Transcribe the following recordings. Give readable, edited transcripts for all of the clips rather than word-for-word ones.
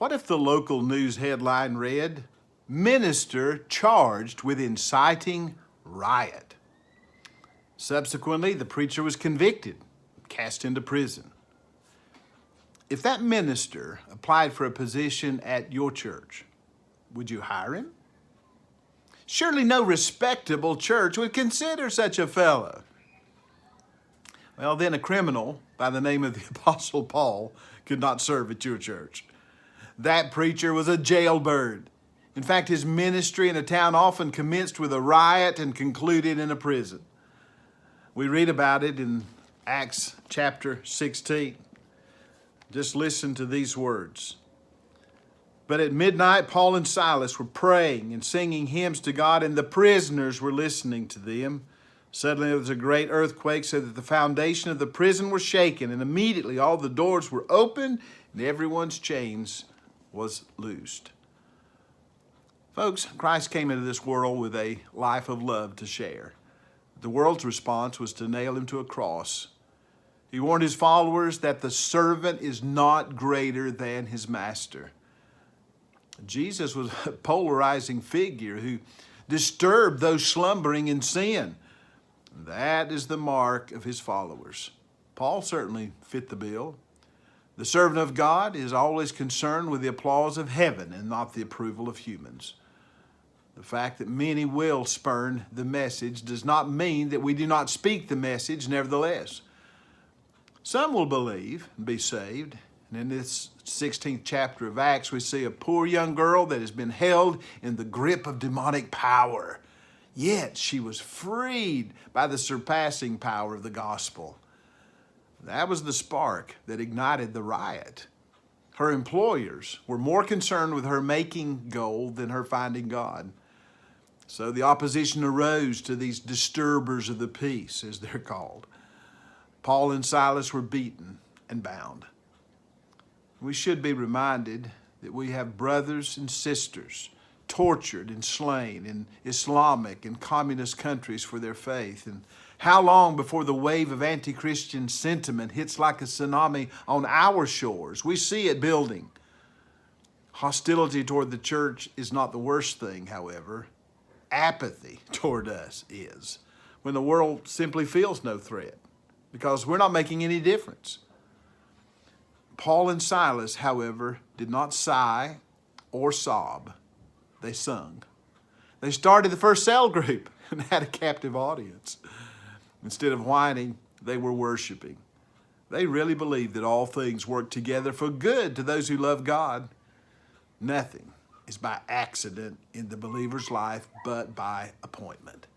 What if the local news headline read, "Minister charged with inciting riot"? Subsequently, the preacher was convicted, cast into prison. If that minister applied for a position at your church, would you hire him? Surely no respectable church would consider such a fellow. Well, then a criminal by the name of the Apostle Paul could not serve at your church. That preacher was a jailbird. In fact, his ministry in a town often commenced with a riot and concluded in a prison. We read about it in Acts chapter 16. Just listen to these words. But at midnight, Paul and Silas were praying and singing hymns to God, and the prisoners were listening to them. Suddenly there was a great earthquake, so that the foundation of the prison was shaken, and immediately all the doors were opened, and everyone's chains was loosed. Folks, Christ came into this world with a life of love to share. The world's response was to nail him to a cross. He warned his followers that the servant is not greater than his master. Jesus was a polarizing figure who disturbed those slumbering in sin. That is the mark of his followers. Paul certainly fit the bill. The servant of God is always concerned with the applause of heaven and not the approval of humans. The fact that many will spurn the message does not mean that we do not speak the message nevertheless. Some will believe and be saved. And in this 16th chapter of Acts, we see a poor young girl that has been held in the grip of demonic power. Yet she was freed by the surpassing power of the gospel. That was the spark that ignited the riot. Her employers were more concerned with her making gold than her finding God. So the opposition arose to these disturbers of the peace, as they're called. Paul and Silas were beaten and bound. We should be reminded that we have brothers and sisters tortured and slain in Islamic and communist countries for their faith. And how long before the wave of anti-Christian sentiment hits like a tsunami on our shores? We see it building. Hostility toward the church is not the worst thing, however. Apathy toward us is, when the world simply feels no threat, because we're not making any difference. Paul and Silas, however, did not sigh or sob. They sung. They started the first cell group and had a captive audience. Instead of whining, they were worshiping. They really believed that all things work together for good to those who love God. Nothing is by accident in the believer's life, but by appointment.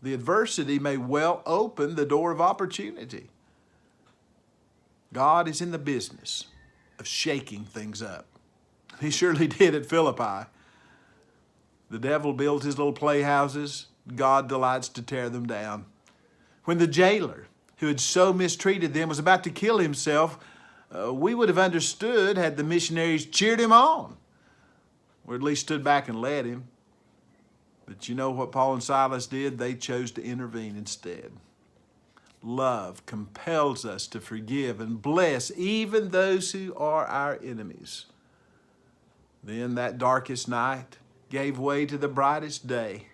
The adversity may well open the door of opportunity. God is in the business of shaking things up. He surely did at Philippi. The devil builds his little playhouses. God delights to tear them down. When the jailer, who had so mistreated them, was about to kill himself, we would have understood had the missionaries cheered him on, or at least stood back and led him. But you know what Paul and Silas did? They chose to intervene instead. Love compels us to forgive and bless even those who are our enemies. Then that darkest night gave way to the brightest day.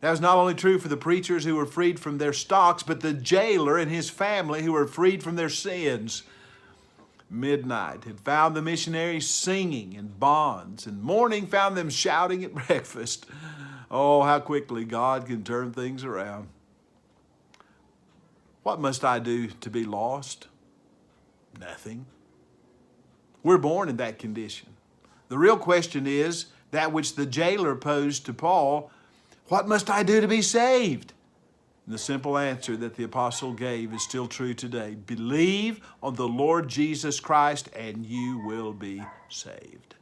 That was not only true for the preachers who were freed from their stocks, but the jailer and his family who were freed from their sins. Midnight had found the missionaries singing in bonds, and morning found them shouting at breakfast. Oh, how quickly God can turn things around. What must I do to be lost? Nothing. We're born in that condition. The real question is that which the jailer posed to Paul: what must I do to be saved? And the simple answer that the apostle gave is still true today. Believe on the Lord Jesus Christ and you will be saved.